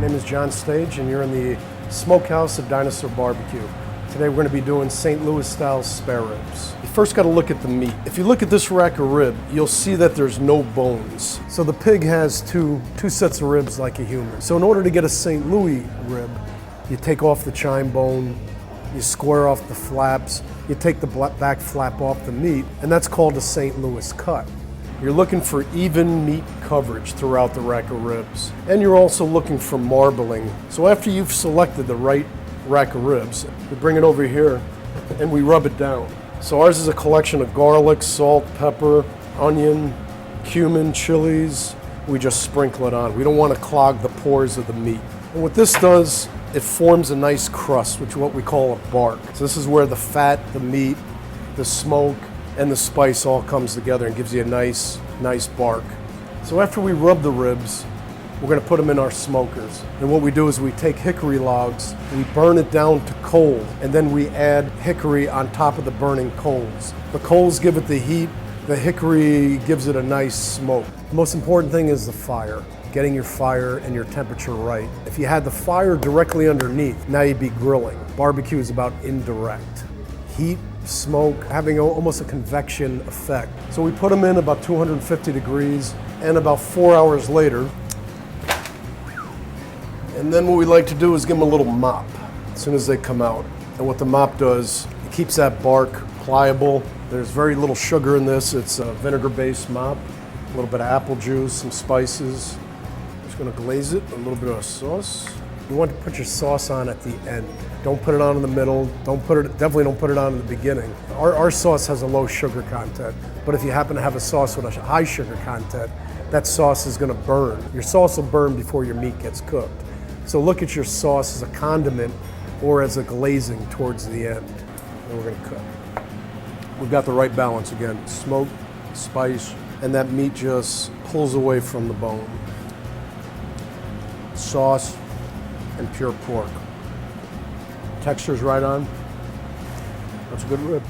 name is John Stage, and you're in the smokehouse of Dinosaur Bar-B-Que. Today we're going to be doing St. Louis style spare ribs. You first got to look at the meat. If you look at this rack of rib, you'll see that there's no bones. So the pig has two sets of ribs like a human. So in order to get a St. Louis rib, you take off the chine bone, you square off the flaps, you take the back flap off the meat, and that's called a St. Louis cut. You're looking for even meat coverage throughout the rack of ribs. And you're also looking for marbling. So after you've selected the right rack of ribs, we bring it over here and we rub it down. So ours is a collection of garlic, salt, pepper, onion, cumin, chilies. We just sprinkle it on. We don't want to clog the pores of the meat. And what this does, it forms a nice crust, which is what we call a bark. So this is where the fat, the meat, the smoke, and the spice all comes together and gives you a nice bark. So after we rub the ribs, we're going to put them in our smokers. And what we do is we take hickory logs, we burn it down to coal, and then we add hickory on top of the burning coals. The coals give it the heat, the hickory gives it a nice smoke. The most important thing is the fire, getting your fire and your temperature right. If you had the fire directly underneath, now you'd be grilling. Barbecue is about indirect. Heat, smoke, having almost a convection effect. So we put them in about 250 degrees, and about 4 hours later, and then what we like to do is give them a little mop as soon as they come out. And what the mop does, it keeps that bark pliable. There's very little sugar in this. It's a vinegar-based mop, a little bit of apple juice, some spices. Just gonna glaze it, a little bit of sauce. You want to put your sauce on at the end. Don't put it on in the middle. Definitely don't put it on in the beginning. Our sauce has a low sugar content, but if you happen to have a sauce with a high sugar content, that sauce is gonna burn. Your sauce will burn before your meat gets cooked. So look at your sauce as a condiment or as a glazing towards the end. And we're gonna cook. We've got the right balance again. Smoke, spice, and that meat just pulls away from the bone. Sauce and pure pork. Texture's right on. That's a good rib.